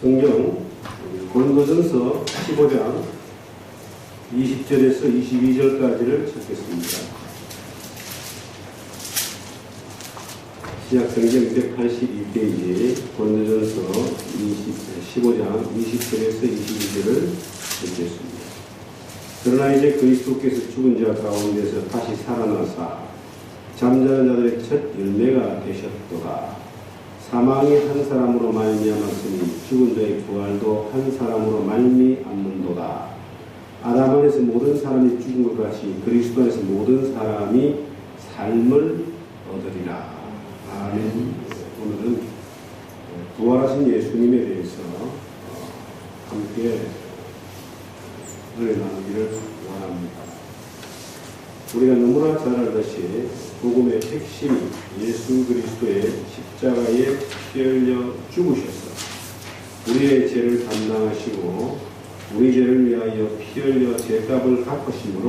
성경 고린도전서 15장 20절에서 22절까지를 찾겠습니다. 신약성경 282페이지 고린도전서 15장 20절에서 22절을 읽겠습니다. 그러나 이제 그리스도께서 죽은 자 가운데서 다시 살아나사 잠자는 자들의 첫 열매가 되셨도다. 사망이 한 사람으로 말미암았으니 죽은 자의 부활도 한 사람으로 말미암는도다. 아담 안에서 모든 사람이 죽은 것 같이 그리스도 안에서 모든 사람이 삶을 얻으리라. 아멘. 오늘은 부활하신 예수님에 대해서 함께 은혜 나누기를 원합니다. 우리가 너무나 잘 알듯이 복음의 핵심이 예수 그리스도의 십자가에 피 흘려 죽으셔서 우리의 죄를 담당하시고 우리 죄를 위하여 피 흘려 죄값을 갚으심으로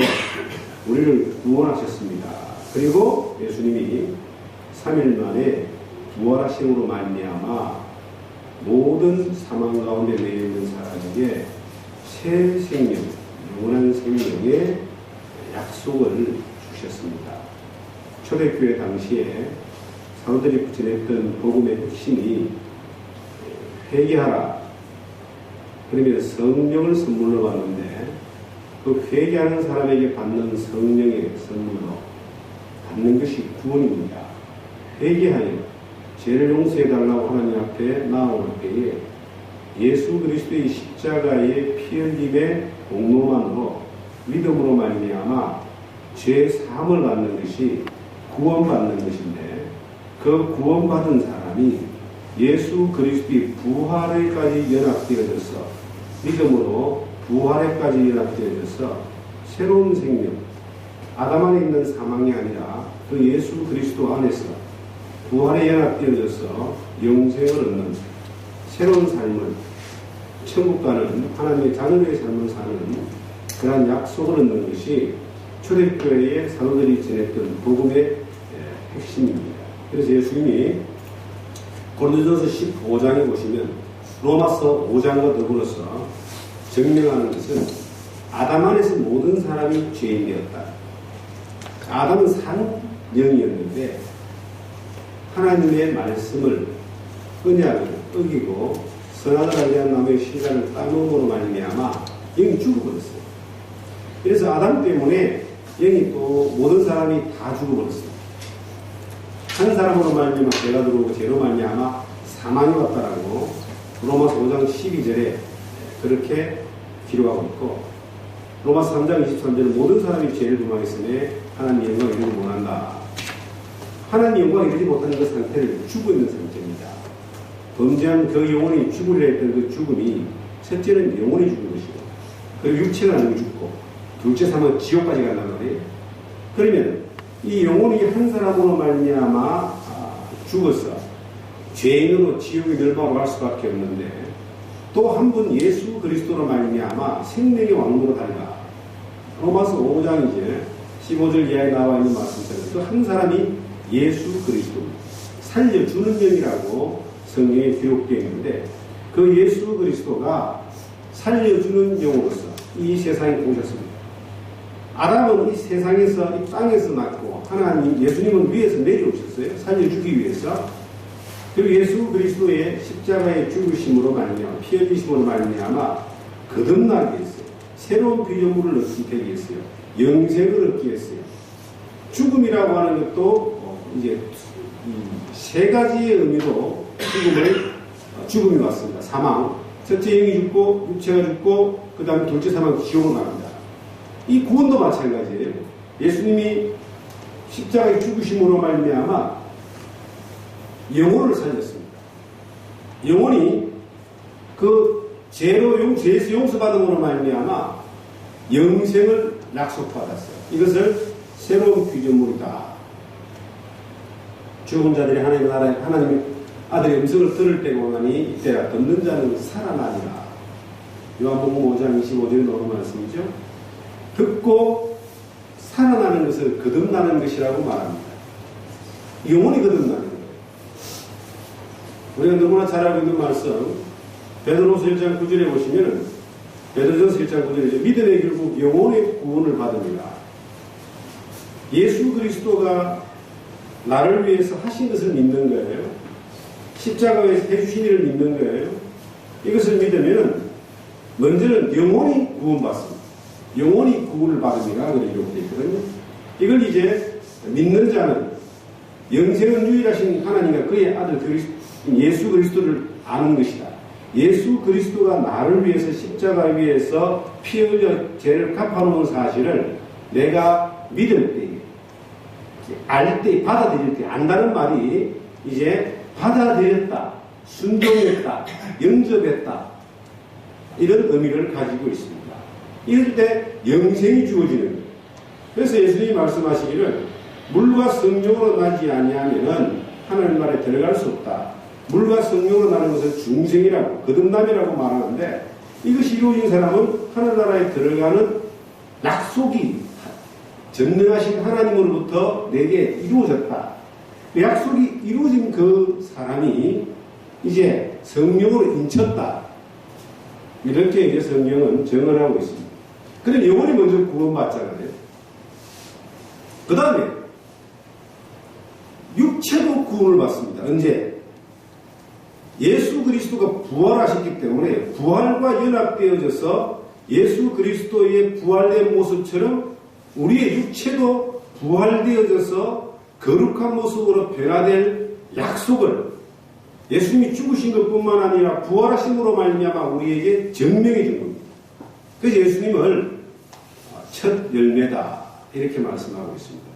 우리를 구원하셨습니다. 그리고 예수님이 3일 만에 부활하심으로 말미암아 모든 사망 가운데 매여 있는 사람에게 새 생명, 영원한 생명의 약속을 주셨습니다. 초대교회 당시에 사도들이 전했던 복음의 핵심이 회개하라. 그러면 성령을 선물로 받는데 그 회개하는 사람에게 받는 성령의 선물로 받는 것이 구원입니다. 회개하여 죄를 용서해달라고 하나님 앞에 나아올 때에 예수 그리스도의 십자가의 피 흘림의 공로만으로 믿음으로 말미암아 죄 사함을 받는 것이 구원받는 것인데 그 구원받은 사람이 예수 그리스도의 부활에까지 연합되어져서 믿음으로 부활에까지 연합되어져서 새로운 생명, 아담 안에 있는 사망이 아니라 그 예수 그리스도 안에서 부활에 연합되어져서 영생을 얻는 새로운 삶을, 천국 가는 하나님의 자녀의 삶을 사는 그러한 약속을 얻는 것이 초대교회의 사도들이 전했던 복음의 핵심입니다. 그래서 예수님이 고린도전서 15장에 보시면 로마서 5장과 더불어서 증명하는 것은 아담 안에서 모든 사람이 죄인되었다. 아담은 산 영이었는데 하나님의 말씀을 언약을 어기고 선악을 알게 나무의 실과를 따먹음으로 말미암아 영이 죽어버렸어요. 그래서 아담 때문에 영이 또 모든 사람이 다 죽어버렸어요. 한 사람으로 말미암아 죄가 들어오고 죄로 말미암아 사망이 왔다라고 로마서 5장 12절에 그렇게 기록하고 있고 로마서 3장 23절에 모든 사람이 죄를 범하였으니 하나님 영광을 이루지 못한다. 하나님 영광을 이루지 못하는 그 상태를 죽어 있는 상태입니다. 범죄한 그 영혼이 죽으려 했던 그 죽음이 첫째는 영혼이 죽는 것이고 그리고 육체가 나중에 죽고 둘째 삼은 지옥까지 간단 말이에요. 그러면 이 영혼이 한 사람으로 말미암아 죽어서 죄인으로 지옥의 멸망으로 갈 수밖에 없는데 또 한 분 예수 그리스도로 말미암아 생명의 왕으로 달라. 로마서 5장 이제 15절 이하에 나와 있는 말씀처럼 또 한 사람이 예수 그리스도 살려주는 영이라고 성경에 기록되어 있는데 그 예수 그리스도가 살려주는 영으로서 이 세상에 오셨습니다. 아담은 이 세상에서 이 땅에서 낳고 하나님 예수님은 위에서 내려오셨어요. 살려주기 위해서. 그리고 예수 그리스도의 십자가의 죽으심으로 말미암아 피 흘리심으로 말미암아 거듭나게 했어요. 새로운 피조물을 얻게 되게 했어요. 영생을 얻게 했어요. 죽음이라고 하는 것도 이제 세 가지의 의미로 죽음이 왔습니다. 사망. 첫째 영이 죽고 육체가 죽고 그 다음에 둘째 사망 지옥으로 갑니다. 이 구원도 마찬가지예요. 예수님이 십자가에 죽으심으로 말미암아 영혼을 살렸습니다. 영혼이 그 죄에서 용서받음으로 말미암아 영생을 약속받았어요. 이것을 새로운 피조물이다. 죽은 자들이 하나님의 나라에 하나님의 아들의 음성을 들을 때가 오나니 이때라 듣는 자는 살아나리라. 요한복음 5장 25절에 나오는 말씀이죠. 듣고 살아나는 것을 거듭나는 것이라고 말합니다. 영혼이 거듭나는 거예요. 우리가 너무나 잘 알고 있는 말씀 베드로서 1장 9절에 보시면은 베드로전서 1장 9절에 믿음의 결국 영혼의 구원을 받습니다. 예수 그리스도가 나를 위해서 하신 것을 믿는 거예요. 십자가에서 해주신 일을 믿는 거예요. 이것을 믿으면 먼저는 영혼이 구원받습니다. 영혼이 구원을 받습니다. 이렇게 되어 있거든요. 이걸 이제 믿는 자는 영생은 유일하신 하나님과 그의 아들 예수 그리스도를 아는 것이다. 예수 그리스도가 나를 위해서 십자가 위에서 피 흘려 죄를 갚아놓은 사실을 내가 믿을 때, 알 때, 받아들일 때, 안다는 말이 이제 받아들였다, 순종했다, 영접했다, 이런 의미를 가지고 있습니다. 이럴 때 영생이 주어지는 거예요. 그래서 예수님이 말씀하시기를 물과 성령으로 나지 아니하면은 하나님 나라에 들어갈 수 없다. 물과 성령으로 나는 것은 중생이라고, 거듭남이라고 말하는데, 이것이 이루어진 사람은 하늘나라에 들어가는 약속이 전능하신 하나님으로부터 내게 이루어졌다. 그 약속이 이루어진 그 사람이 이제 성령으로 인쳤다. 이렇게 이제 성경은 정언하고 있습니다. 그런데 영혼이 먼저 구원받잖아요. 그 다음에 육체도 구원을 받습니다. 언제? 예수 그리스도가 부활하셨기 때문에 부활과 연합되어져서 예수 그리스도의 부활된 모습처럼 우리의 육체도 부활되어져서 거룩한 모습으로 변화될 약속을 예수님이 죽으신 것뿐만 아니라 부활하심으로 말미암아 우리에게 증명해 준 겁니다. 그래서 예수님을 첫 열매다 이렇게 말씀하고 있습니다.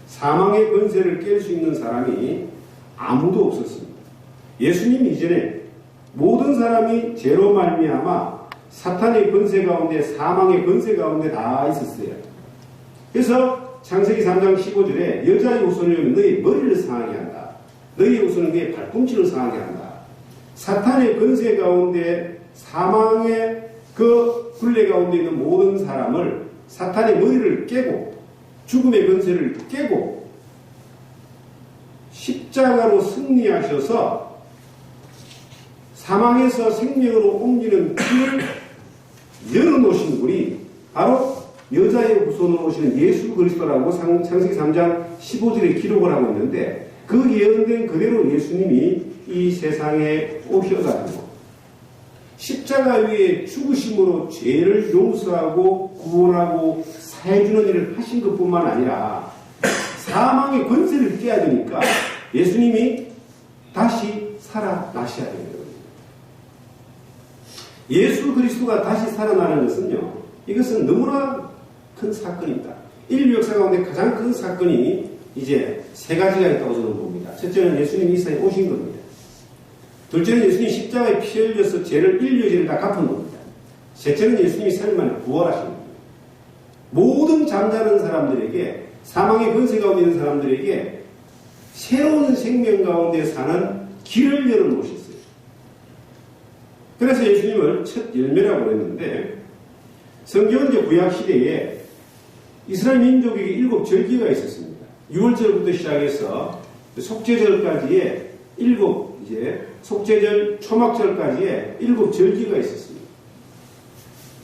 사망의 권세를 깰 수 있는 사람이 아무도 없었습니다. 예수님 이전에 모든 사람이 죄로 말미암아 사탄의 권세 가운데, 사망의 권세 가운데 다 있었어요. 그래서 창세기 3장 15절에 여자의 후손을 너희 머리를 상하게 한다. 너희 후손은 너희 발꿈치를 상하게 한다. 사탄의 권세 가운데, 사망의 그 굴레 가운데 있는 모든 사람을 사탄의 머리를 깨고 죽음의 권세를 깨고 십자가로 승리하셔서 사망에서 생명으로 옮기는 길을 열어놓으신 분이 바로 여자의 후손으로 오시는 예수 그리스도라고 창세기 3장 15절에 기록을 하고 있는데, 그 예언된 그대로 예수님이 이 세상에 오셔가지고 십자가 위에 죽으심으로 죄를 용서하고 구원하고 사해주는 일을 하신 것뿐만 아니라 사망의 권세를 깨야 되니까 예수님이 다시 살아나셔야 되는 겁니다. 예수 그리스도가 다시 살아나는 것은요, 이것은 너무나 큰 사건입니다. 인류 역사 가운데 가장 큰 사건이 이제 세 가지가 있다고 저는 봅니다. 첫째는 예수님이 이 세상에 오신 겁니다. 둘째는 예수님이 십자가에 피 흘려서 인류의 죄를 다 갚은 겁니다. 셋째는 예수님이 3일 만에 부활하신 겁니다. 모든 잠자는 사람들에게, 사망의 권세 가운데 있는 사람들에게 새로운 생명 가운데 사는 길을 열어놓으셨어요. 그래서 예수님을 첫 열매라고 했는데, 성경은 이제 구약시대에 이스라엘 민족에게 7절기가 있었습니다. 6월절부터 시작해서 속죄절까지의 속죄절, 초막절까지의 7절기가 있었습니다.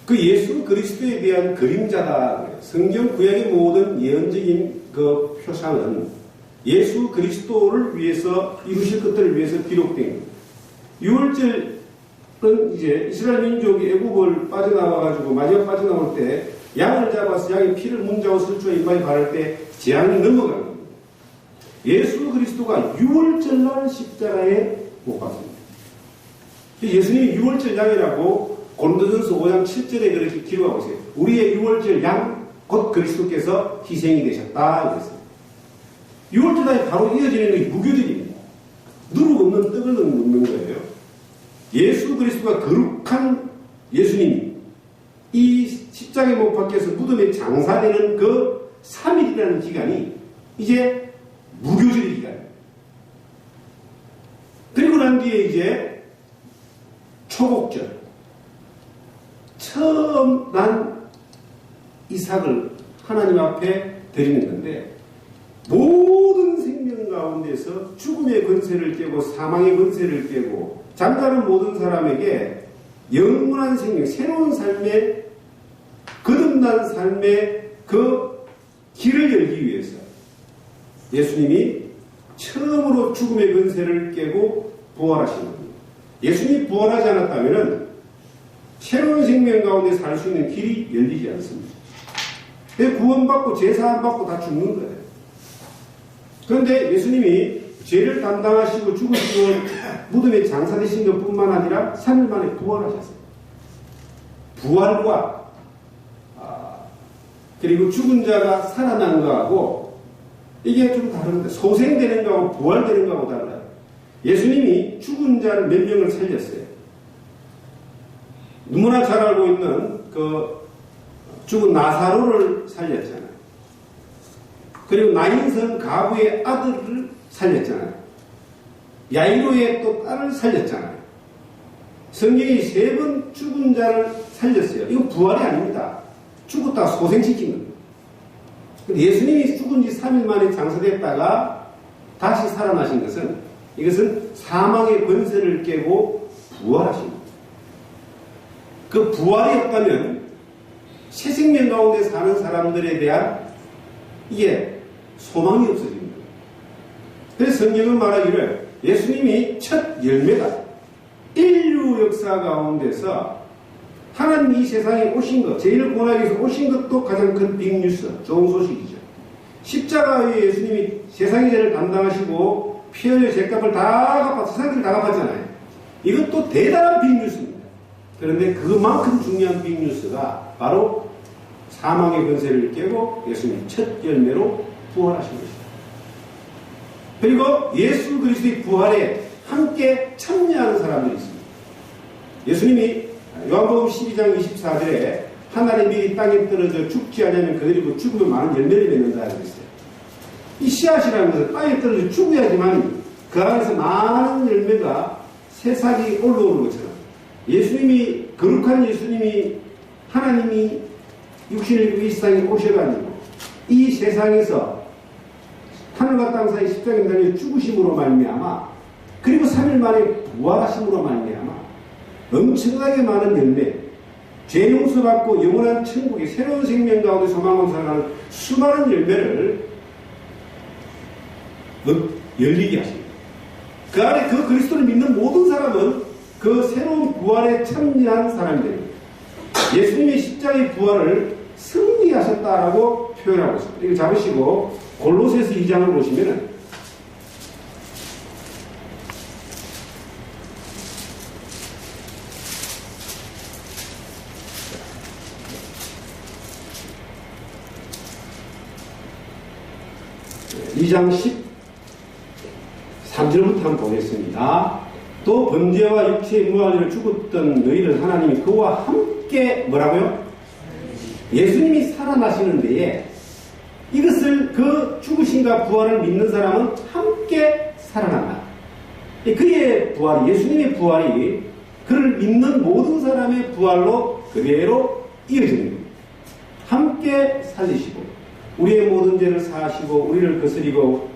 그 예수 그리스도에 대한 그림자다. 성경 구약의 모든 예언적인 그 표상은 예수 그리스도를 위해서 이루실 것들을 위해서 기록된 겁니다. 6월절은 이제 이스라엘 민족이 애굽을 빠져나와가지고 마지막 빠져나올 때 양을 잡아서 양의 피를 문자와 설주와 이마에 바를 때 재앙이 넘어가는 겁니다. 예수 그리스도가 6월절날 십자가에 못 박습니다. 예수님이 6월절 양이라고 고린도전서 5장 7절에 그렇게 기록하고 있어요. 우리의 6월절 양, 곧 그리스도께서 희생이 되셨다. 이랬습니다. 6월절에 바로 이어지는 것이 무교절입니다. 누룩 없는 떡을 먹는 거예요. 예수 그리스도가 거룩한 예수님이 이 십자가에 못 박혀서 무덤에 장사되는 그 3일이라는 기간이 이제 무교절의 기간입니다. 그리고 난 뒤에 이제 초복절, 처음 난 이삭을 하나님 앞에 드리는 건데, 모든 생명 가운데서 죽음의 권세를 깨고 사망의 권세를 깨고 잠자는 모든 사람에게 영원한 생명, 새로운 삶의 거듭난 삶의 그 길을 열기 위해서 예수님이 처음으로 죽음의 권세를 깨고 부활하신 겁니다. 예수님이 부활하지 않았다면 새로운 생명 가운데 살 수 있는 길이 열리지 않습니다. 구원받고 제사함 받고 다 죽는 거예요. 그런데 예수님이 죄를 담당하시고 죽으시고 무덤에 장사되신 것뿐만 아니라 3일 만에 부활하셨어요. 부활과 그리고 죽은 자가 살아난 거하고 이게 좀 다른데 소생되는 거하고 부활되는 거하고 달라요. 예수님이 죽은 자를 몇 명을 살렸어요. 너무나 잘 알고 있는 그 죽은 나사로를 살렸잖아요. 그리고 나인성 가부의 아들을 살렸잖아요. 야이로의 또 딸을 살렸잖아요. 성경이 3번 죽은 자를 살렸어요. 이거 부활이 아닙니다. 죽었다가 소생시킨 겁니다. 예수님이 죽은 지 3일 만에 장사됐다가 다시 살아나신 것은 이것은 사망의 권세를 깨고 부활하신 겁니다. 그 부활이 없다면 새 생명 가운데 사는 사람들에 대한 이게 소망이 없어집니다. 그래서 성경은 말하기를 예수님이 첫 열매다. 인류 역사 가운데서 하나님이 이 세상에 오신 것, 죄인을 구원하기 위해서 오신 것도 가장 큰 빅뉴스, 좋은 소식이죠. 십자가에 예수님이 세상의 죄를 담당하시고 피 흘려 죄값을 다 갚아서 세상을 다 갚았잖아요. 이것도 대단한 빅뉴스입니다. 그런데 그만큼 중요한 빅뉴스가 바로 사망의 권세를 깨고 예수님이 첫 열매로 부활하신 것입니다. 그리고 예수 그리스도의 부활에 함께 참여하는 사람들이 있습니다. 예수님이 요한복음 12장 24절에 하늘의 밀이 땅에 떨어져 죽지 않으면 그들이 죽으면 많은 열매를 맺는다 그랬어요. 이 씨앗이라는 것은 땅에 떨어져 죽어야지만 그 안에서 많은 열매가 새싹이 올라오는 것처럼 예수님이 거룩한 예수님이 하나님이 육신을 입고 이 세상에 오셔가지고 이 세상에서 하늘과 땅 사이 십자가에 달려 죽으심으로 말미암아 그리고 3일 만에 부활하심으로 말미암아 엄청나게 많은 열매, 죄 용서받고 영원한 천국의 새로운 생명 가운데 소망으로 살아가는 수많은 열매를 열리게 하십니다. 그 안에 그 그리스도를 믿는 모든 사람은 그 새로운 부활에 참여한 사람들입니다. 예수님의 십자가의 부활을 승리하셨다라고 표현하고 있습니다. 이거 잡으시고 골로새서 2장을 보시면은 2장 13절부터 한번 보겠습니다. 또 번제와 육체의 무한을 죽었던 너희를 하나님이 그와 함께 뭐라고요? 예수님이 살아나시는 데에 이것을 그 죽으심과 부활을 믿는 사람은 함께 살아난다. 그의 부활이, 예수님의 부활이 그를 믿는 모든 사람의 부활로 그대로 이어지는 겁니다. 함께 살리시고 우리의 모든 죄를 사하시고 우리를 거스리고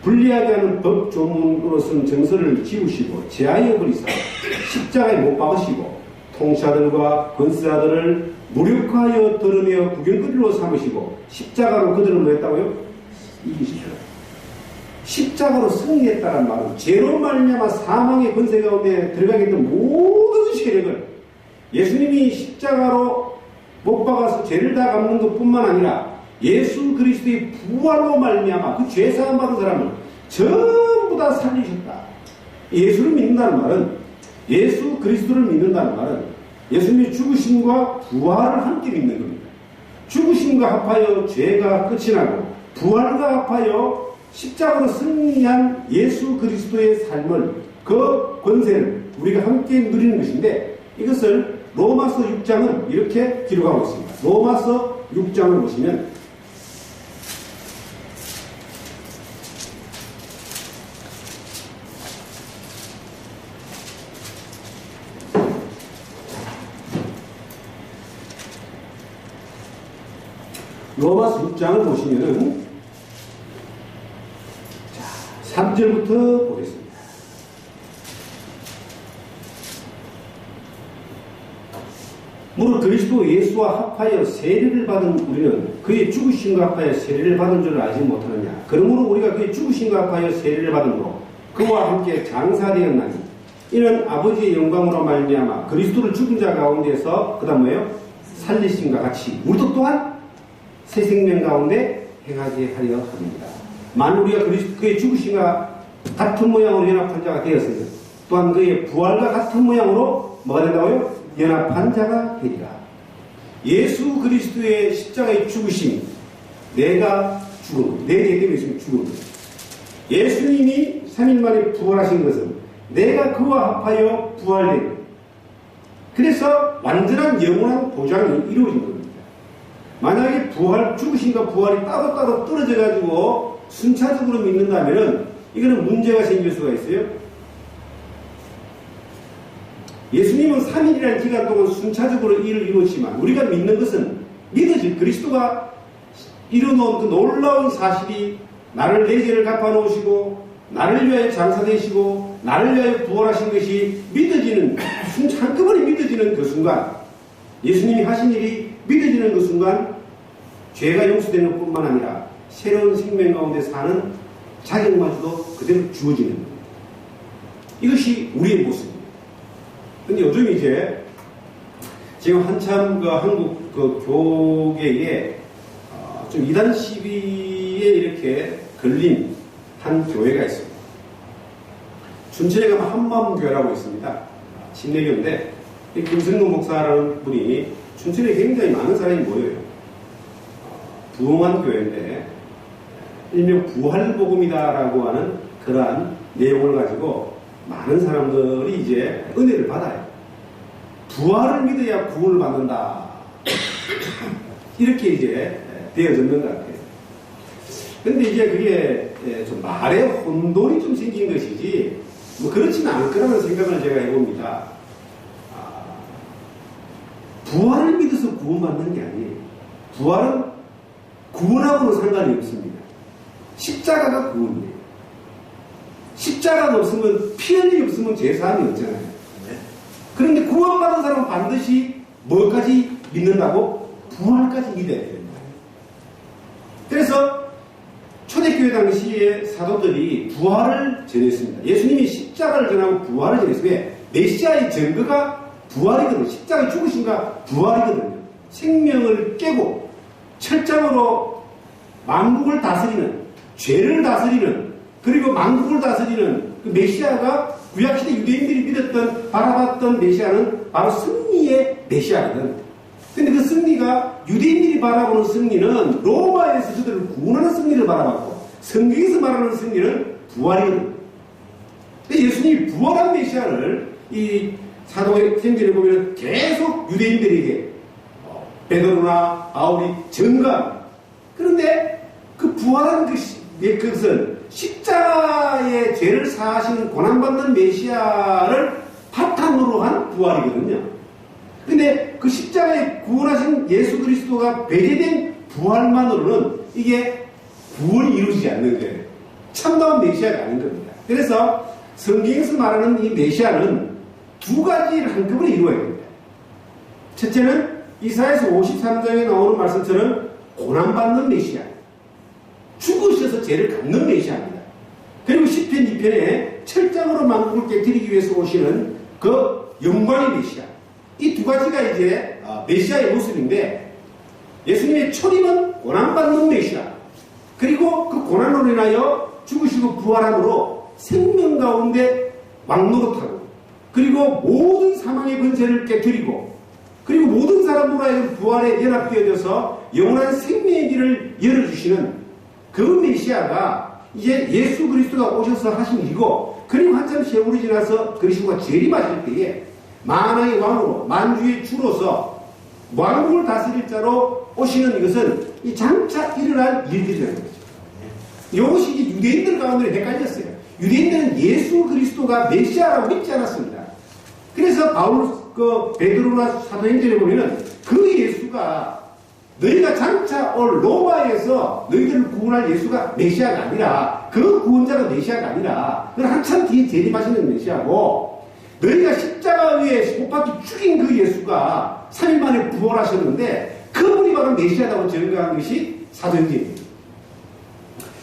불리하게 하는 법 조문으로서는 정서를 지우시고 제하여 버리사 십자가에 못 박으시고 통치자들과 권세자들을 무력화하여 드러내어 구경거리로 삼으시고 십자가로 그들을 뭐 했다고요? 이기시더라. 십자가로 승리했다는 말은 죄로 말미암아 사망의 권세 가운데 들어가게 했던 모든 세력을 예수님이 십자가로 못 박아서 죄를 다 갚는 것뿐만 아니라 예수 그리스도의 부활로 말미암아 그 죄사함 받은 사람을 전부 다 살리셨다. 예수를 믿는다는 말은 예수 그리스도를 믿는다는 말은 예수님의 죽으심과 부활을 함께 믿는 겁니다. 죽으심과 합하여 죄가 끝이 나고 부활과 합하여 십자가로 승리한 예수 그리스도의 삶을 그 권세를 우리가 함께 누리는 것인데 이것을 로마서 6장은 이렇게 기록하고 있습니다. 로마서 6장을 보시면 로마서 6장을 보시면은 자, 3절부터 보겠습니다. 무릇 그리스도 예수와 합하여 세례를 받은 우리는 그의 죽으심과 합하여 세례를 받은 줄 알지 못하느냐. 그러므로 우리가 그의 죽으심과 합하여 세례를 받음으로 그와 함께 장사되었나니 이는 아버지의 영광으로 말미암아 그리스도를 죽은 자 가운데서 그 다음 뭐예요? 살리심과 같이 우리도 또한 새 생명 가운데 행하게 하려 합니다. 만일 우리가 그의 죽으심과 같은 모양으로 연합한 자가 되었으면 또한 그의 부활과 같은 모양으로 뭐가 된다고요? 연합한 자가 되리라. 예수 그리스도의 십자가의 죽으심, 내가 죽음, 내 죄 때문에 지금 죽음. 예수님이 3일 만에 부활하신 것은 내가 그와 합하여 부활된 것. 그래서 완전한 영원한 보장이 이루어진 겁니다. 만약에 죽으심과 부활이 따로따로 떨어져가지고 순차적으로 믿는다면 이거는 문제가 생길 수가 있어요. 예수님은 3일이라는 기간 동안 순차적으로 일을 이루었지만 우리가 믿는 것은 믿어질 그리스도가 이루어놓은 그 놀라운 사실이 나를 내 죄를 갚아놓으시고 나를 위하여 장사되시고 나를 위하여 부활하신 것이 믿어지는 한꺼번에 믿어지는 그 순간 예수님이 하신 일이 믿어지는 그 순간 죄가 용서되는 것뿐만 아니라 새로운 생명 가운데 사는 자격마저도 그대로 주어지는 겁니다. 이것이 우리의 모습입니다. 근데 요즘 이제 지금 한참 그 한국 그 교계에 좀 이단 시비에 이렇게 걸린 한 교회가 있습니다. 춘천에 가면 한마음교회라고 있습니다. 신내교인데 김승근 목사라는 분이 춘천에 굉장히 많은 사람이 모여요. 부흥한 교회인데 일명 부활복음이다라고 하는 그러한 내용을 가지고 많은 사람들이 이제 은혜를 받아요. 부활을 믿어야 구원을 받는다. 이렇게 이제 되어졌는 것 같아요. 근데 이제 그게 좀 말에 혼돈이 좀 생긴 것이지, 뭐 그렇지는 않을 거라는 생각을 제가 해봅니다. 부활을 믿어서 구원받는 게 아니에요. 부활은 구원하고는 상관이 없습니다. 십자가가 구원이에요. 십자가가 없으면, 피 흘림이 없으면 제사함이 없잖아요. 그런데 구원받은 사람은 반드시 뭐까지 믿는다고? 부활까지 믿어야 됩니다. 그래서 초대교회 당시에 사도들이 부활을 전했습니다. 예수님이 십자가를 전하고 부활을 전했어요. 왜? 메시아의 증거가 부활이거든요. 십자가의 죽으심과 부활이거든요. 생명을 깨고 철장으로 만국을 다스리는, 죄를 다스리는, 그리고 만국을 다스리는 그 메시아가 구약시대 유대인들이 믿었던, 바라봤던 메시아는 바로 승리의 메시아거든. 근데 그 승리가, 유대인들이 바라보는 승리는 로마에서 그들을 구원하는 승리를 바라봤고, 성경에서 말하는 승리는 부활이거든. 근데 예수님이 부활한 메시아를 이 사도의 생전에 보면 계속 유대인들에게 베드로나 바울이 증거합니다. 그런데 그 부활한 그것은 십자가의 죄를 사하시는 고난받는 메시아를 바탕으로 한 부활이거든요. 근데 그 십자가에 구원하신 예수 그리스도가 배제된 부활만으로는 이게 구원이 이루어지지 않는 거예요. 참다운 메시아가 아닌 겁니다. 그래서 성경에서 말하는 이 메시아는 두 가지를 한꺼번에 이루어야 됩니다. 첫째는 이사야서 53장에 나오는 말씀처럼 고난받는 메시아, 죽으셔서 죄를 갚는 메시아입니다. 그리고 시편 2편에 철장으로 만국을 깨뜨리기 위해서 오시는 그 영광의 메시아, 이 두 가지가 이제 메시아의 모습인데, 예수님의 초림은 고난받는 메시아, 그리고 그 고난으로 인하여 죽으시고 부활함으로 생명 가운데 왕노릇하고, 그리고 모든 사망의 권세를 깨뜨리고, 그리고 모든 사람으로 하여금 부활에 연합되어져서 영원한 생명의 길을 열어주시는 그 메시아가 이제 예수 그리스도가 오셔서 하신 일이고, 그리고 한참 세월이 지나서 그리스도가 재림하실 때에 만왕의 왕으로, 만주의 주로서 왕국을 다스릴 자로 오시는 이것은 이 장차 일어날 일들이라는 거죠. 이것이 이제 유대인들 가운데 헷갈렸어요. 유대인들은 예수 그리스도가 메시아라고 믿지 않았습니다. 그래서 베드로나 사도행전에 보면은 그 예수가 너희가 장차 올 로마에서 너희들을 구원할 예수가 메시아가 아니라 그 구원자가 메시아가 아니라 그건 한참 뒤에 재림하시는 메시아고, 너희가 십자가 위에 못 박혀 죽인 그 예수가 3일 만에 부활하셨는데 그분이 바로 메시아라고 증거한 것이 사도행전입니다.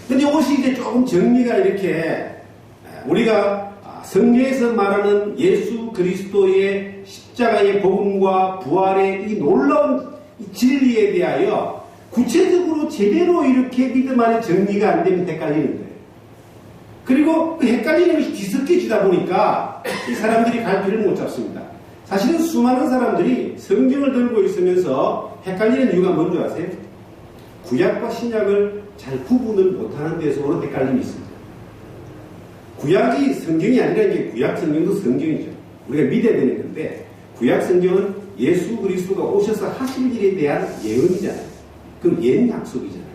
근데 이것이 이제 조금 정리가 이렇게, 우리가 성경에서 말하는 예수 그리스도의 십자가의 복음과 부활의 이 놀라운 진리에 대하여 구체적으로 제대로 이렇게 믿음 안에 정리가 안 되면 헷갈리는 거예요. 그리고 그 헷갈리는 것이 뒤섞여지다 보니까 이 사람들이 갈피를 못 잡습니다. 사실은 수많은 사람들이 성경을 들고 있으면서 헷갈리는 이유가 뭔지 아세요? 구약과 신약을 잘 구분을 못하는 데서 오는 헷갈림이 있습니다. 구약이 성경이 아니라 이제 구약 성경도 성경이죠. 우리가 믿어야 되는 건데, 구약 성경은 예수 그리스도가 오셔서 하실 일에 대한 예언이잖아요. 그럼 옛 약속이잖아요.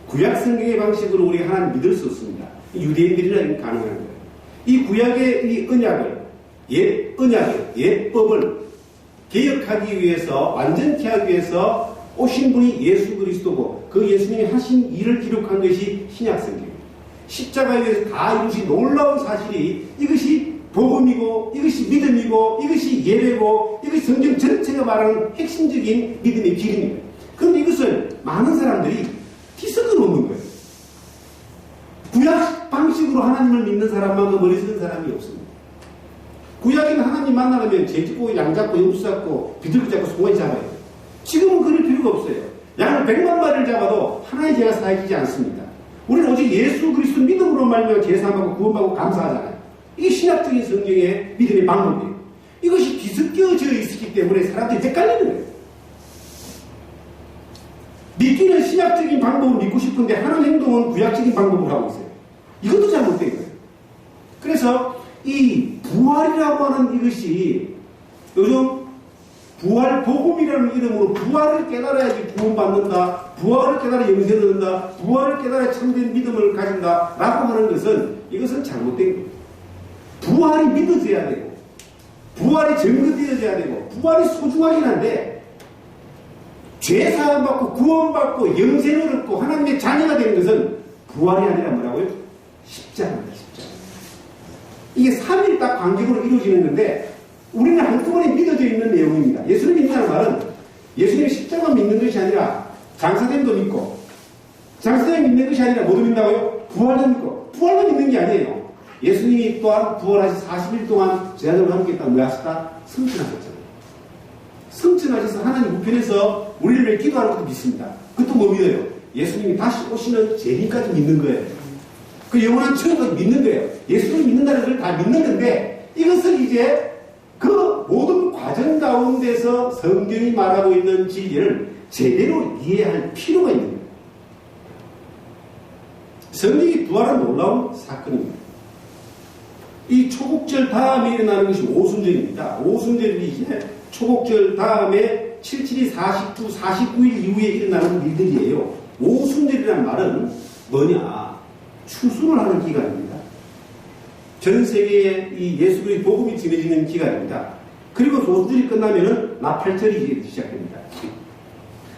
구약 성경의 방식으로 우리가 하나님 믿을 수 없습니다. 유대인들이나 가능한 거예요. 이 구약의 이 언약을, 옛 법을 개혁하기 위해서, 완전케 하기 위해서 오신 분이 예수 그리스도고, 그 예수님이 하신 일을 기록한 것이 신약 성경입니다. 십자가에 의해서 다 이루신 놀라운 사실이, 이것이 복음이고, 이것이 믿음이고, 이것이 예배고, 이것이 성경 전체가 말하는 핵심적인 믿음의 기름입니다. 그런데 이것을 많은 사람들이 뒤섞어 놓는 거예요. 구약 방식으로 하나님을 믿는 사람만큼 머리 쓰는 사람이 없습니다. 구약에는 하나님 만나려면 재 짓고, 양 잡고, 염소 잡고, 비둘기 잡고, 송아지 잡아요. 지금은 그럴 필요가 없어요. 양을 100만 마리를 잡아도 하나의 죄가 사해지지 않습니다. 우리는 오직 예수 그리스도 믿음으로 말미암아 제사하고 구원받고 감사하잖아요. 이게 신학적인 성경의 믿음의 방법이에요. 이것이 뒤섞여져 있기 때문에 사람들이 헷갈리는 거예요. 믿기는 신학적인 방법을 믿고 싶은데 하는 행동은 구약적인 방법을 하고 있어요. 이것도 잘못된 거예요. 그래서 이 부활이라고 하는 이것이 요즘 부활 복음이라는 이름으로 부활을 깨달아야지 구원받는다, 부활을 깨달아 영생을 얻는다, 부활을 깨달아 참된 믿음을 가진다 라고 하는 것은, 이것은 잘못된 거예요. 부활이 믿어져야 되고, 부활이 증거되어져야 되고, 부활이 소중하긴 한데, 죄 사함 받고 구원받고 영생을 얻고 하나님의 자녀가 되는 것은 부활이 아니라 뭐라고요? 십자가입니다. 십자가. 이게 3일 딱 관계로 이루어지는 건데, 우리는 한꺼번에 믿어져 있는 내용입니다. 예수님 믿는다는 말은 예수님의 십자가 믿는 것이 아니라 장사됨도 믿고, 장사됨 믿는 것이 아니라 뭐도 믿는다고요? 부활도 믿고, 부활도 믿는 게 아니에요. 예수님이 또한 부활하시 40일 동안 제자들과 함께 있다. 뭐 하셨다? 승천하셨잖아요. 승천하셔서 하나님 우편에서 우리를 위해 기도하는 것도 믿습니다. 그것도 뭐 믿어요? 예수님이 다시 오시는 재림까지 믿는 거예요. 그 영원한 천국까지 믿는 거예요. 예수를 믿는다는 걸 다 믿는 건데, 이것을 이제 그 모든 과정 가운데서 성경이 말하고 있는 진리를 제대로 이해할 필요가 있는 거예요. 성경이 부활은 놀라운 사건입니다. 이 초국절 다음에 일어나는 것이 오순절입니다. 오순절이 이제 초국절 다음에 77일, 49, 49일 이후에 일어나는 일들이에요. 오순절이라는 말은 뭐냐? 추수를 하는 기간입니다. 전 세계에 이 예수 그리스도의 복음이 전해지는 기간입니다. 그리고 오순절이 끝나면은 나팔절이 시작됩니다.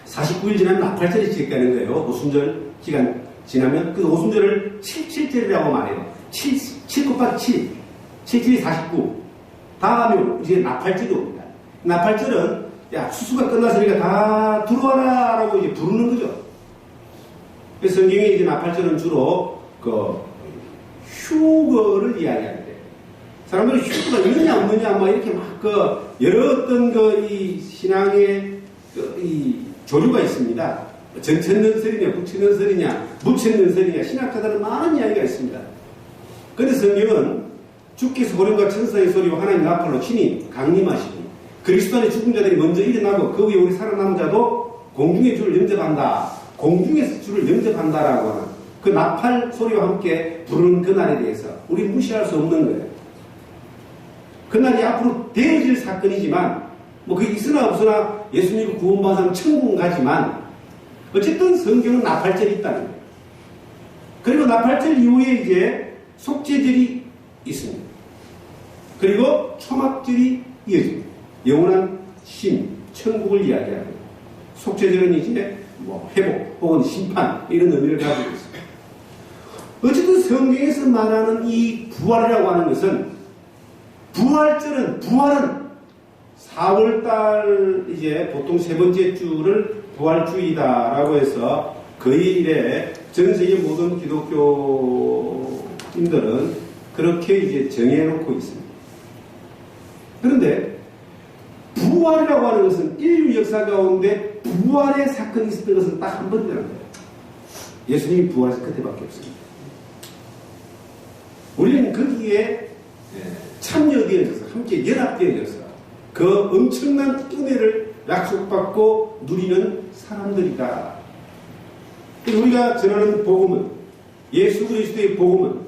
49일 지나면 나팔절이 시작되는 거예요. 오순절 기간 지나면 그 오순절을 77절이라고 말해요. 7 곱하기 7, 77이 49. 다음에 이제 나팔절이 옵니다. 나팔절은 야, 추수가 끝났으니까 다 들어와라라고 이제 부르는 거죠. 그래서 성경에 이제 나팔절은 주로 휴거를 이야기하는데, 사람들은 휴거가 있느냐 없느냐 뭐 이렇게 막 여러 어떤 이 신앙의 이 조류가 있습니다. 전천년설이냐 부천년설이냐 무천년설이냐 신학자들은 많은 이야기가 있습니다. 그런데 성경은 주께서 호령과 천사의 소리와 하나님 나팔로 친히 강림하시고 그리스도 안에 죽은 자들이 먼저 일어나고 그 위에 우리 살아남은 자도 공중의 주를 영접한다. 공중에서 주를 영접한다라고 하는 그 나팔 소리와 함께 부르는 그날에 대해서 우리 무시할 수 없는 거예요. 그날이 앞으로 되어질 사건이지만 뭐 그게 있으나 없으나 예수님이 구원받은 사람 천국은 가지만 어쨌든 성경은 나팔절이 있다는 거예요. 그리고 나팔절 이후에 이제 속죄절이 있습니다. 그리고 초막절이 이어집니다. 영원한 신, 천국을 이야기하는 거예요. 속죄절은 이제 뭐 회복 혹은 심판 이런 의미를 가지고 있습니다. 어쨌든 성경에서 말하는 이 부활이라고 하는 것은 부활은 4월달 이제 보통 세 번째 주를 부활주의다라고 해서 거의 이래 전 세계 모든 기독교인들은 그렇게 이제 정해놓고 있습니다. 그런데 부활이라고 하는 것은 인류 역사 가운데 부활의 사건이 있었던 것은 딱 한 번이라는 거예요. 예수님이 부활해서 그때밖에 없습니다. 우리는 거기에 참여되어져서 함께 연합되어져서 그 엄청난 은혜를 약속받고 누리는 사람들이다. 우리가 전하는 복음은 예수 그리스도의 복음은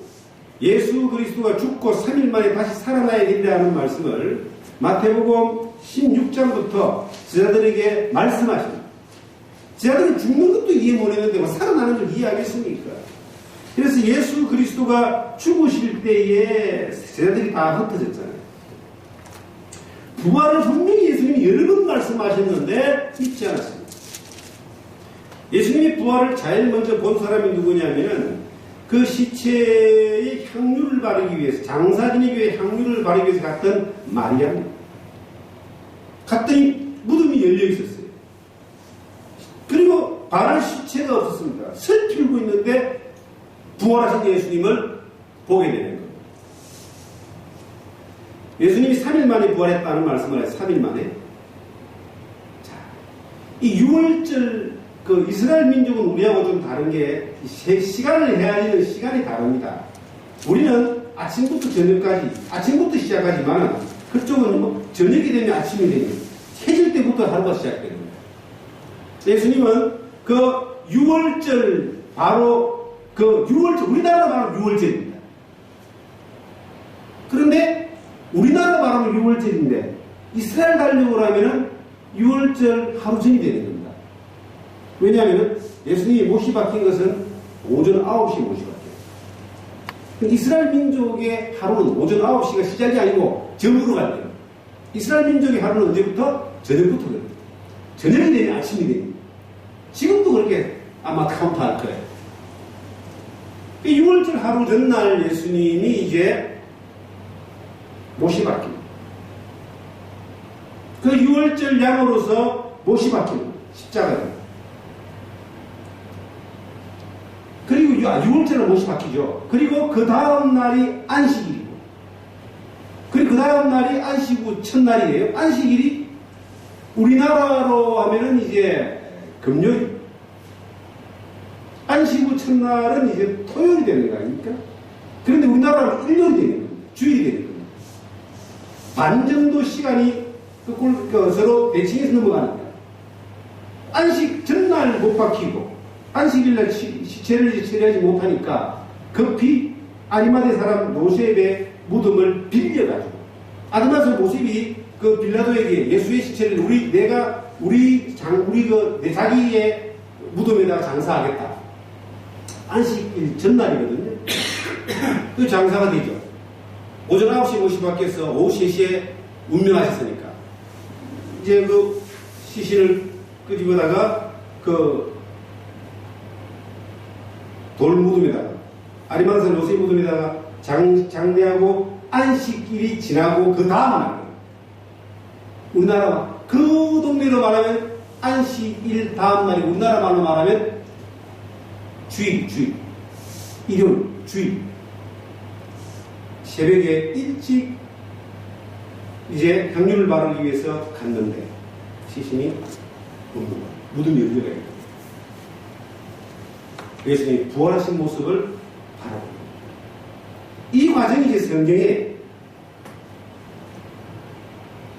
예수 그리스도가 죽고 3일 만에 다시 살아나야 된다는 말씀을 마태복음 16장부터 제자들에게 말씀하십니다. 제자들이 죽는 것도 이해 못했는데 뭐 살아나는 걸 이해하겠습니까? 그래서 예수 그리스도가 죽으실 때에 제자들이 다 흩어졌잖아요. 부활을 분명히 예수님이 여러 번 말씀하셨는데 잊지 않았습니다. 예수님이 부활을 제일 먼저 본 사람이 누구냐면은 그 시체의 향유를 바르기 위해서 장사 지내기 위해 향유를 바르기 위해서 갔던 마리아입니다. 갔더니 무덤이 열려 있었어요. 그리고 바를 시체가 없었습니다. 슬피고 있는데 부활하신 예수님을 보게 되는 겁니다. 예수님이 3일 만에 부활했다는 말씀을 해서 3일 만에. 자, 이 6월절 그 이스라엘 민족은 우리하고 좀 다른 게 시간을 헤아리는 시간이 다릅니다. 우리는 아침부터 저녁까지, 아침부터 시작하지만 그쪽은 뭐 저녁이 되면 아침이 됩니다. 해질 때부터 하루가 시작됩니다. 예수님은 그 6월절 바로 그 6월절, 우리나라 말하면 6월절입니다. 그런데 우리나라 말하면 6월절인데 이스라엘 달력으로 하면은 6월절 하루 전이 되는 겁니다. 왜냐하면 예수님이 못이 박힌 것은 오전 9시에 못이 박혀요. 이스라엘 민족의 하루는 오전 9시가 시작이 아니고 저녁으로 갈 거예요. 이스라엘 민족의 하루는 언제부터? 저녁부터 그래요. 저녁이 되면 아침이 됩니다. 지금도 그렇게 아마 카운트할 거예요. 6월절 하루 전날 예수님이 이제 못이 박힙니다. 그 6월절 양으로서 못이 박힙니다. 십자가입니다. 그리고 6월절은 못이 박히죠. 그리고 그 다음 날이 안식일이고, 그리고 그 다음 날이 안식 후 첫날이에요. 안식일이 우리나라로 하면은 이제 금요일, 안식 후 첫날은 이제 토요일이 되는 거 아닙니까? 그런데 우리나라는 일요일이 되는 겁니다. 주일이 되는 겁니다. 반 정도 시간이 서로 대칭해서 넘어가는 거예요. 안식 전날 못 박히고 안식일날 시체를 처리하지 못하니까 급히 아리마대 사람 요셉의 무덤을 빌려가지고 아드마스 요셉이 그 빌라도에게 예수의 시체를 자기의 무덤에다가 장사하겠다. 안식일 전날이거든요. 그 장사가 되죠. 오전 9시에 못이 바뀌어서 오후 3시에 운명하셨으니까 이제 그 시신을 끄집어다가 그 돌무덤에다가 아리마스 요셉 무덤에다가 장례하고 안식일이 지나고 그 다음 날 우리나라 그 동네로 말하면 안식일 다음 날이 우리나라 말로 말하면 주일 일요일 주일 새벽에 일찍 이제 향유를 바르기 위해서 갔는데 시신이 무덤이 열려가 있고 예수님이 부활하신 모습을 바라봅니다. 이 과정이 이제 성경에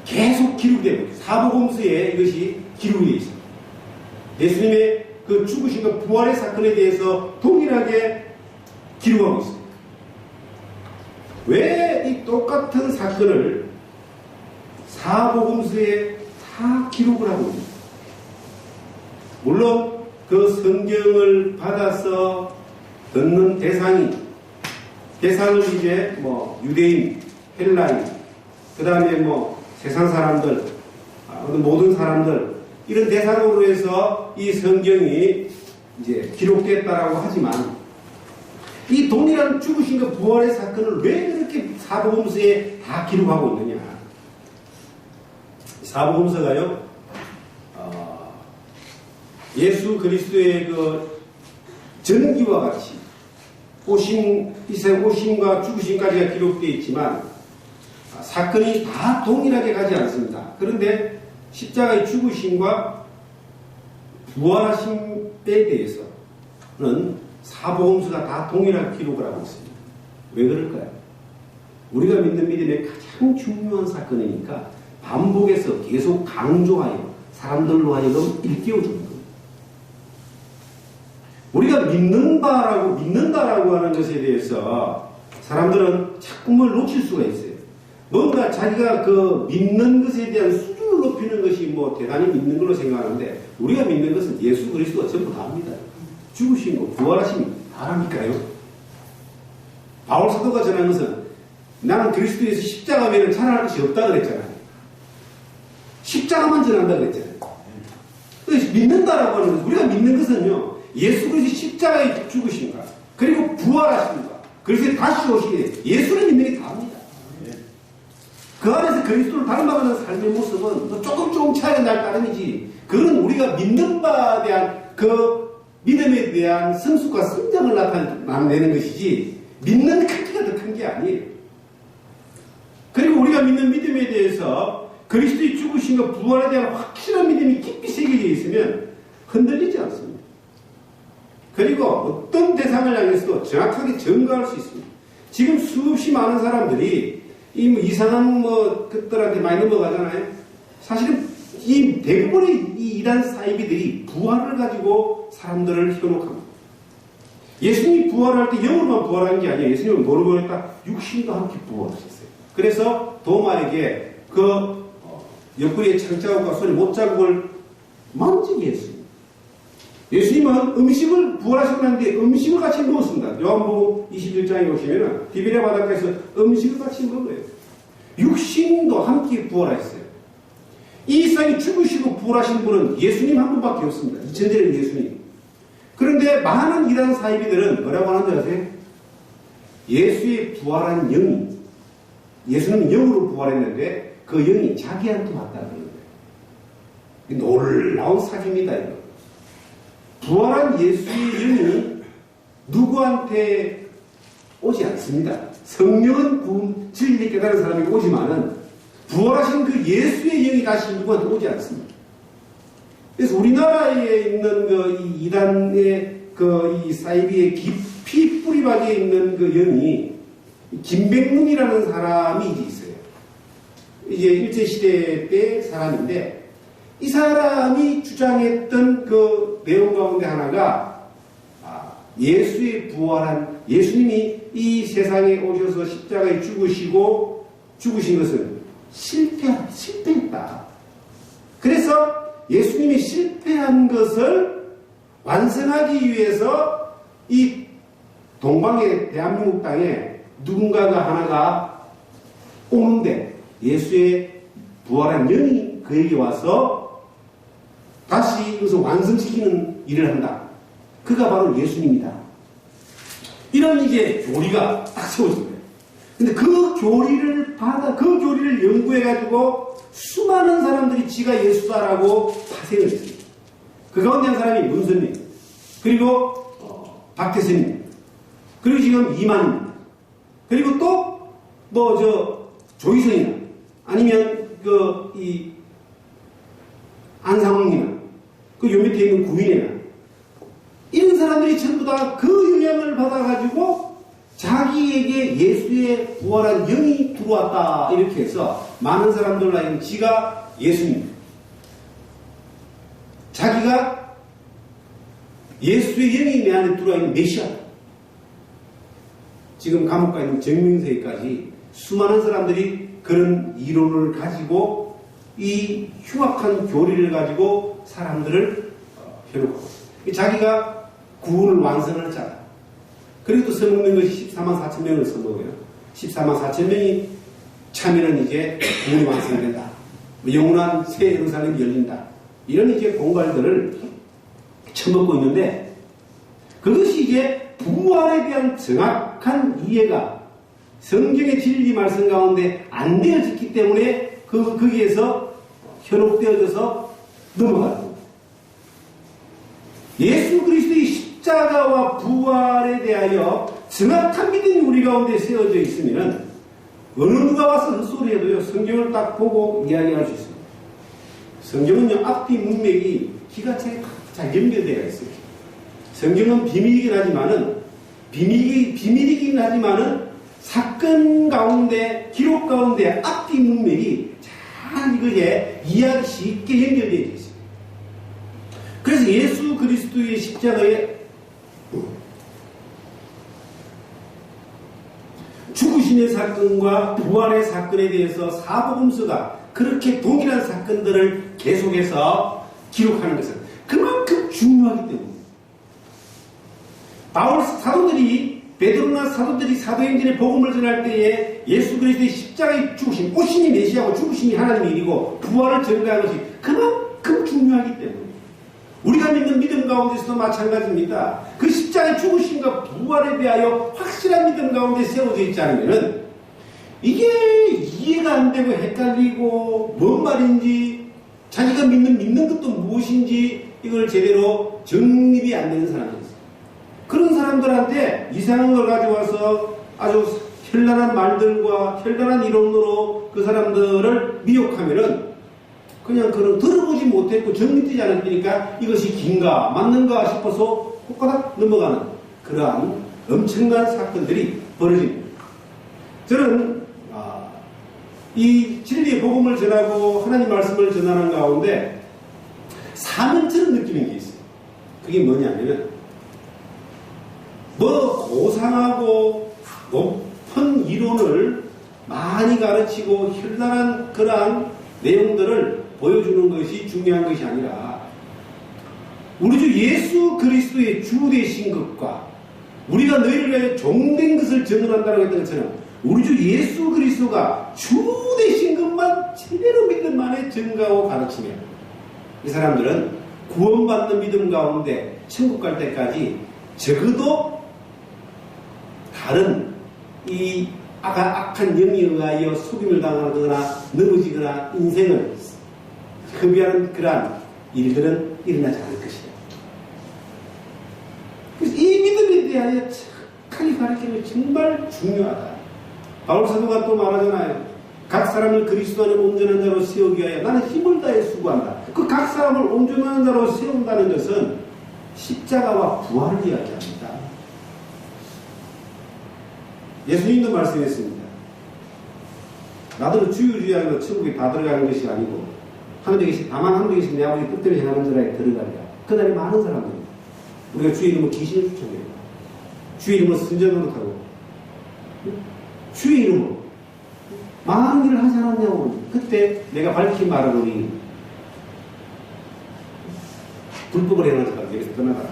계속 기록되고 사복음서에 이것이 기록되어 있습니다. 예수님의 그 죽으신과 부활의 사건에 대해서 동일하게 기록하고 있습니다. 왜 이 똑같은 사건을 사복음서에 다 기록을 하고 있습니다. 물론 그 성경을 받아서 듣는 대상을 이제 뭐 유대인, 헬라인, 그 다음에 뭐 세상 사람들, 모든 사람들 이런 대상으로 해서 이 성경이 이제 기록됐다라고 하지만 이 동일한 죽으신과 부활의 사건을 왜 그렇게 사복음서에 다 기록하고 있느냐? 사복음서가요, 예수 그리스도의 그 전기와 같이 이 세상 오심과 죽으심까지가 기록되어 있지만 사건이 다 동일하게 가지 않습니다. 그런데 십자가의 죽으심과 부활하심에 대해서는 사복음서가 다 동일하게 기록을 하고 있습니다. 왜 그럴까요? 우리가 믿는 믿음의 가장 중요한 사건이니까 반복해서 계속 강조하여 사람들로 하여금 일깨워주는 겁니다. 우리가 믿는다라고 하는 것에 대해서 사람들은 자꾸만 놓칠 수가 있어요. 뭔가 자기가 그 믿는 것에 대한 수준을 높이는 것이 뭐 대단히 믿는 걸로 생각하는데, 우리가 믿는 것은 예수 그리스도가 전부 다합니다. 죽으신 거, 부활하신 다라니까요. 바울 사도가 전한 것은 나는 그리스도에서 십자가 외에는 전할 것이 없다 그랬잖아요. 십자가만 전한다 그랬잖아요. 그래서 믿는다라고 하는 것은, 우리가 믿는 것은요, 예수 그리스도 십자가에 죽으신가, 그리고 부활하신가, 그리스도 다시 오시게 예수를 믿는 게 다입니다. 그 안에서 그리스도를 닮아가는 삶의 모습은 조금 차이가 날 따름이지, 그건 우리가 믿는 바에 대한 그 믿음에 대한 성숙과 성장을 나타내는 것이지, 믿는 크기가 더 큰 게 아니에요. 그리고 우리가 믿는 믿음에 대해서 그리스도의 죽으심과 부활에 대한 확실한 믿음이 깊이 새겨져 있으면 흔들리지 않습니다. 그리고 어떤 대상을 향해서도 정확하게 증거할 수 있습니다. 지금 수없이 많은 사람들이 이상한 것들한테 많이 넘어가잖아요. 사실은 이 대부분의 이 이단 사이비들이 부활을 가지고 사람들을 현혹합니다. 예수님이 부활할 때 영으로만 부활한 게 아니에요. 예수님은 뭐로 부활했다? 육신과 함께 부활하셨어요. 그래서 도마에게 그 옆구리에 창자국과 손에 못자국을 만지게 했습니다. 예수님은 음식을 부활하시고 난 뒤에 음식을 같이 먹었습니다. 요한복음 21장에 보시면 디베랴 바닷가에서 음식을 같이 먹어요. 육신도 함께 부활하셨어요. 이 세상에 죽으시고 부활하신 분은 예수님 한 분밖에 없습니다. 2000년의 예수님. 그런데 많은 이단 사이비들은 뭐라고 하는지 아세요? 예수의 부활한 영이, 예수는 영으로 부활했는데 그 영이 자기한테 왔다는 거예요. 놀라운 사기입니다, 이거. 부활한 예수의 영이 누구한테 오지 않습니다. 성령은 진리를 깨달은 사람이 오지만은 부활하신 그 예수의 영이 다시 누구한테 오지 않습니다. 그래서 우리나라에 있는 이 이단의 이 사이비의 깊이 뿌리박에 있는 그 영이 김백문이라는 사람이 이제 있어요. 이제 일제시대 때 사람인데, 이 사람이 주장했던 그 내용 가운데 하나가 예수의 부활한, 예수님이 이 세상에 오셔서 십자가에 죽으신 것은 실패했다. 그래서 예수님이 실패한 것을 완성하기 위해서 이 동방의 대한민국 땅에 누군가가 하나가 오는데 예수의 부활한 영이 그에게 와서 다시 이것을 완성시키는 일을 한다. 그가 바로 예수님이다. 이런 이제 교리가 딱 세워진 거예요. 근데 그 교리를 연구해가지고 수많은 사람들이 지가 예수다라고 파생을 했습니다. 그 가운데 한 사람이 문선민, 그리고 박태선입니다. 그리고 지금 이만입니다. 그리고 또 조희성이나 아니면 안상홍이나 그 요 밑에 있는 구인이나 이런 사람들이 전부 다 그 영향을 받아가지고 자기에게 예수의 부활한 영이 들어왔다 이렇게 해서 많은 사람들 하여금 지가 예수입니다. 자기가 예수의 영이 내 안에 들어와 있는 메시아. 지금 감옥 가 있는 정민세까지 수많은 사람들이 그런 이론을 가지고 이 흉악한 교리를 가지고 사람들을 해놓고 자기가 구원을 완성을 했잖아. 그리고 또 써먹는 것이 14만 4천 명을 써먹어요. 14만 4천 명이 차면은 이제 구원이 완성된다. 영원한 새 예루살렘이 열린다. 이런 이제 공갈들을 처먹고 있는데 그것이 이제 부활에 대한 정확한 이해가 성경의 진리 말씀 가운데 안 되어졌기 때문에 거기에서 현혹되어져서 넘어가는 겁니다. 예수 그리스도의 십자가와 부활에 대하여 정확한 믿음이 우리 가운데 세워져 있으면 어느 누가 와서 헛소리해도요 성경을 딱 보고 이야기할 수 있습니다. 성경은요 앞뒤 문맥이 기가 차게 잘 연결되어 있어요. 성경은 비밀이긴 하지만은 사건 가운데 기록 가운데 앞뒤 문맥이 잘 이거에 이야기 쉽게 연결되어 있어요. 그래서 예수 그리스도의 십자가에 죽으심의 사건과 부활의 사건에 대해서 사복음서가 그렇게 동일한 사건들을 계속해서 기록하는 것은 그만큼 중요하기 때문입니다. 베드로나 사도들이 사도행전의 복음을 전할 때에 예수 그리스도의 십자가의 죽으심, 오심이 메시아고 죽으심이 하나님의 일이고 부활을 전가하는 것이 그만큼 중요하기 때문입니다. 우리가 믿는 믿음 가운데서도 마찬가지입니다. 그 십자가의 죽으심과 부활에 대하여 확실한 믿음 가운데 세워져 있지 않으면 이게 이해가 안 되고 헷갈리고 뭔 말인지 자기가 믿는 것도 무엇인지 이걸 제대로 정립이 안 되는 사람이 있어요. 그런 사람들한테 이상한 걸 가져와서 아주 현란한 말들과 현란한 이론으로 그 사람들을 미혹하면은 그냥 그런 들어보지 못했고 정립되지 않았으니까 이것이 긴가 맞는가 싶어서 호까닥 넘어가는 그러한 엄청난 사건들이 벌어집니다. 저는 이 진리의 복음을 전하고 하나님 말씀을 전하는 가운데 사명처럼 느끼는 게 있어요. 그게 뭐냐면은 고상하고 높은 이론을 많이 가르치고 현란한 그러한 내용들을 보여주는 것이 중요한 것이 아니라 우리 주 예수 그리스도의 주 되신 것과 우리가 너희를 위하여 종된 것을 전언한다고 했던 것처럼 우리 주 예수 그리스도가 주 되신 것만 제대로 믿음 안에 증가하고 가르치며 이 사람들은 구원받는 믿음 가운데 천국 갈 때까지 적어도 다른 이 악한 영에 의하여 속임을 당하거나 넘어지거나 인생을 흡입하는 그러한 일들은 일어나지 않을 것이다. 그래서 이 믿음에 대하여 착하게 가르치는 게 정말 중요하다. 바울 사도가 또 말하잖아요. 각 사람을 그리스도 안에 온전한 자로 세우기 위하여 나는 힘을 다해 수고한다. 그 각 사람을 온전한 자로 세운다는 것은 십자가와 부활을 이야기합니다. 예수님도 말씀했습니다. 나더러 주유주의하면 천국에 다 들어가는 것이 아니고 하늘에 계신 다만 하늘에 계신 내 아버지 뜻대로 행하는 자라에 들어가리라. 그날에 많은 사람들이 우리가 주의 이름으로 귀신을 쫓아내고 주의 이름으로 선전으로 타고 주의 이름으로 많은 일을 하지 않았냐고. 그때 내가 밝히 말하노니 불법을 행하는 자가 여기서 떠나가라.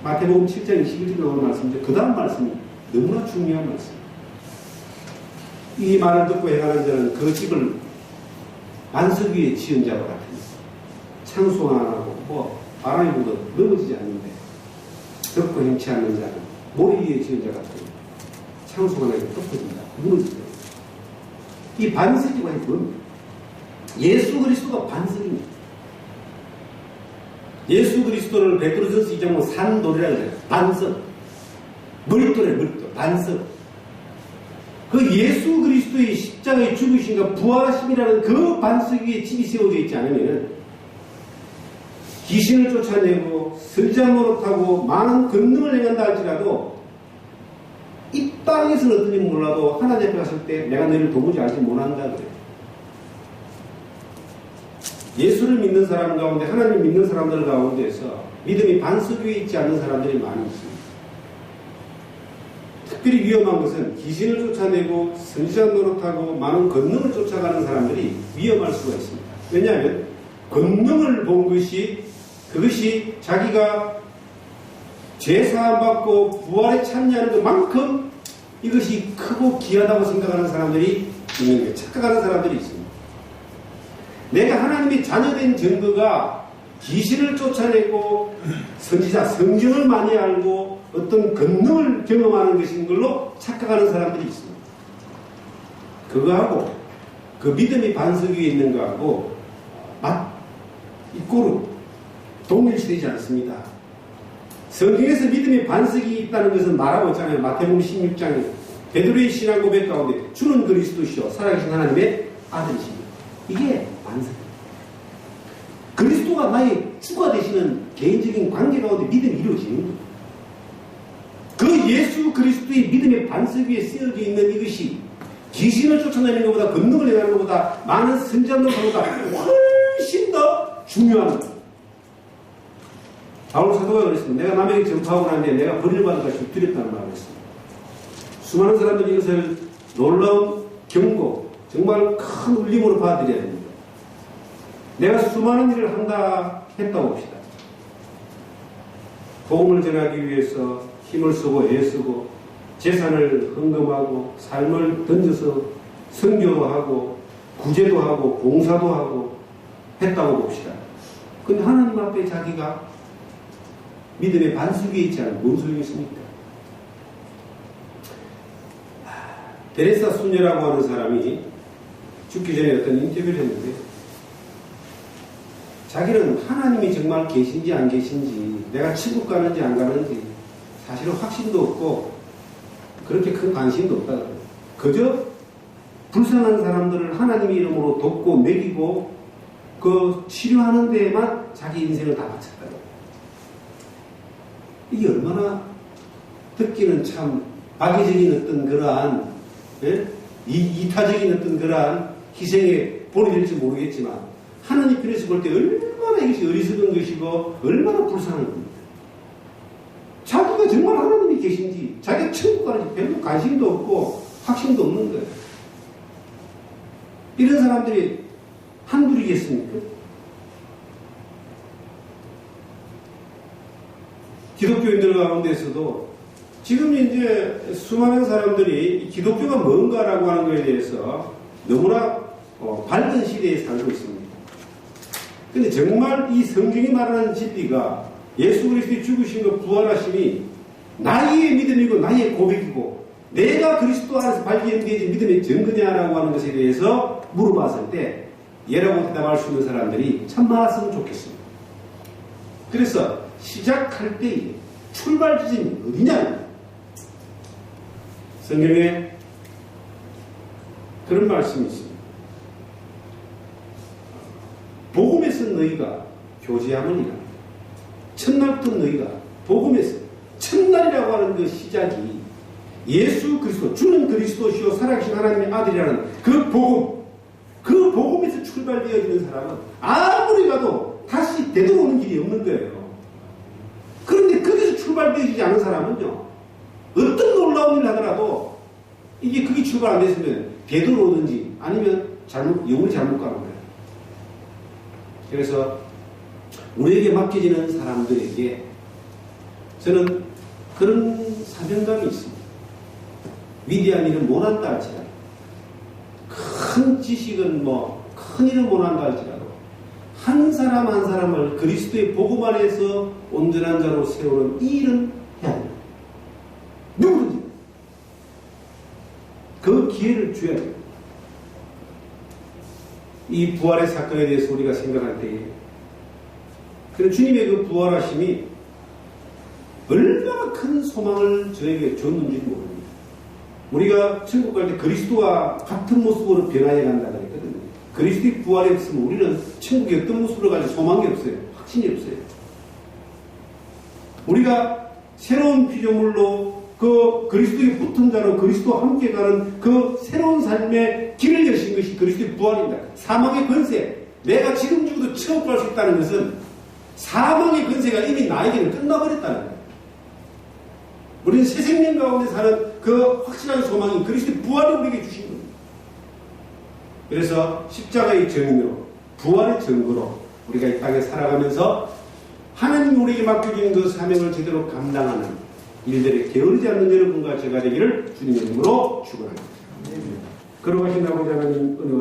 마태복음 7장 21절 나오는 말씀인데 그 다음 말씀이 너무나 중요한 말씀. 이 말을 듣고 행하는 자는 그 집을 반석 위에 지은 자와 같으니 창수 하나 하고 바람이 불어도 넘어지지 않는데 덮고 행치 않는 자는 모래 위에 지은 자 같으니 창수 하나에 덮어진다. 무너진다. 이 반석이 뭡니까? 예수 그리스도가 반석입니다. 예수 그리스도를 베드로전서 2장 보면 산돌이라고 해요. 반석. 물돌에 물돌. 반석. 그 예수 그리스도의 십자가의 죽으심과 부활하심이라는 그 반석 위에 집이 세워져 있지 않으면 귀신을 쫓아내고 선지자 노릇하고 많은 권능을 행한다 할지라도 이 땅에서는 어떤지 몰라도 하나님 앞에 갔을 때 내가 너희를 도무지 알지 못한다 그래요. 예수를 믿는 사람 가운데 하나님 믿는 사람들 가운데서 믿음이 반석 위에 있지 않는 사람들이 많이 있습니다. 특별히 위험한 것은 귀신을 쫓아내고 선지자 노릇하고 많은 권능을 쫓아가는 사람들이 위험할 수가 있습니다. 왜냐하면 권능을 본 것이 그것이 자기가 죄사함 받고 부활에 참여하는 것만큼 이것이 크고 귀하다고 생각하는 사람들이 있는 거예요. 착각하는 사람들이 있습니다. 내가 하나님의 자녀된 증거가 귀신을 쫓아내고 선지자 성경을 많이 알고 어떤 권능을 경험하는 것인 걸로 착각하는 사람들이 있습니다. 그거하고 그 믿음이 반석 위에 있는 거하고 이꼬르 동일시되지 않습니다. 성경에서 믿음의 반석이 있다는 것은 말하고 있잖아요. 마태복음 16장에 베드로의 신앙 고백 가운데 주는 그리스도시요 살아계신 하나님의 아들이십니다. 이게 반석입니다. 그리스도가 나의 주가 되시는 개인적인 관계 가운데 믿음이 이루어지는 거예요. 그 예수 그리스도의 믿음의 반석 위에 쓰여져 있는 이것이 귀신을 쫓아내는 것보다 권능을 행하는 것보다 많은 선지자들보다 훨씬 더 중요한 거예요. 바울 사도가 그랬습니다. 내가 남에게 전파하고 나는데 내가 벌을 받을까 두렵다는 말을 했습니다. 수많은 사람들이 이것을 놀라운 경고, 정말 큰 울림으로 받아들여야 됩니다. 내가 수많은 일을 한다 했다고 봅시다. 복음을 전하기 위해서 힘을 쓰고 애쓰고 재산을 헌금하고 삶을 던져서 선교도 하고 구제도 하고 봉사도 하고 했다고 봅시다. 근데 하나님 앞에 자기가 믿음의 반석 위에 있지 않으면 뭔 소용이 있습니까? 데레사 수녀라고 하는 사람이 죽기 전에 어떤 인터뷰를 했는데 자기는 하나님이 정말 계신지 안 계신지 내가 천국 가는지 안 가는지 사실은 확신도 없고 그렇게 큰 관심도 없다. 그저 불쌍한 사람들을 하나님의 이름으로 돕고 먹이고 그 치료하는 데에만 자기 인생을 다 바쳤다. 이게 얼마나 듣기는 참 악의적인 어떤 그러한 이타적인 어떤 그러한 희생에 본이 될지 모르겠지만 하나님 편에서 볼 때 얼마나 이것이 어리석은 것이고 얼마나 불쌍한 겁니다. 자기가 정말 하나님이 계신지 자기가 천국 가는지 별로 관심도 없고 확신도 없는 거예요. 이런 사람들이 한둘이겠습니까? 기독교인들 가운데서도 지금 이제 수많은 사람들이 기독교가 뭔가라고 하는 것에 대해서 너무나 밝은 시대에 살고 있습니다. 근데 정말 이 성경이 말하는 진리가 예수 그리스도의 죽으신 것 부활하심이 나의 믿음이고 나의 고백이고 내가 그리스도 안에서 발견되어진 믿음의 증거냐라고 하는 것에 대해서 물어봤을 때 예라고 대답할 수 있는 사람들이 참 많았으면 좋겠습니다. 그래서 시작할 때의 출발 지점이 어디냐? 성경에 그런 말씀이 있습니다. 복음에서 너희가 교제하느니라. 첫날부터 너희가 복음에서 첫날이라고 하는 그 시작이 예수 그리스도 주는 그리스도시요 살아계신 하나님의 아들이라는 그 복음, 그 복음에서 출발되어지는 사람은 아무리 가도 다시 되돌아오는 길이 없는 거예요. 그런데 거기서 출발되어지지 않은 사람은요, 어떤 놀라운 일을 하더라도 이게 그게 출발 안 됐으면 되돌아오든지 아니면 영원히 잘못 가는 거예요. 그래서 우리에게 맡겨지는 사람들에게 저는 그런 사명감이 있습니다. 위대한 일은 못한다 할지라도, 큰 지식은 큰 일은 못한다 할지라도 한 사람 한 사람을 그리스도의 복음 안에서 온전한 자로 세우는 이 일은 해야 됩니다. 누구든지 그 기회를 줘야 됩니다. 이 부활의 사건에 대해서 우리가 생각할 때에 그런 주님의 그 부활하심이 얼마나 큰 소망을 저에게 줬는지 모릅니다. 우리가 천국 갈 때 그리스도와 같은 모습으로 변화해 간다 그랬거든요. 그리스도의 부활에 있으면 우리는 천국의 어떤 모습으로 갈지 소망이 없어요. 확신이 없어요. 우리가 새로운 피조물로 그 그리스도의 붙은 자로 그리스도와 함께 가는 그 새로운 삶의 길을 여신 것이 그리스도의 부활입니다. 사망의 권세, 내가 지금 죽어도 천국 갈 수 있다는 것은 사망의 권세가 이미 나에게는 끝나버렸다는 거예요. 우리는 새 생명 가운데 사는 그 확실한 소망이 그리스도의 부활을 우리에게 주신 겁니다. 그래서 십자가의 정의로, 부활의 증거로 우리가 이 땅에 살아가면서 하나님이 우리에게 맡겨주는 그 사명을 제대로 감당하는 일들에 게으르지 않는 여러분과 제가 되기를 주님의 이름으로 축원합니다. 걸어가신 아버지 하나님 은혜와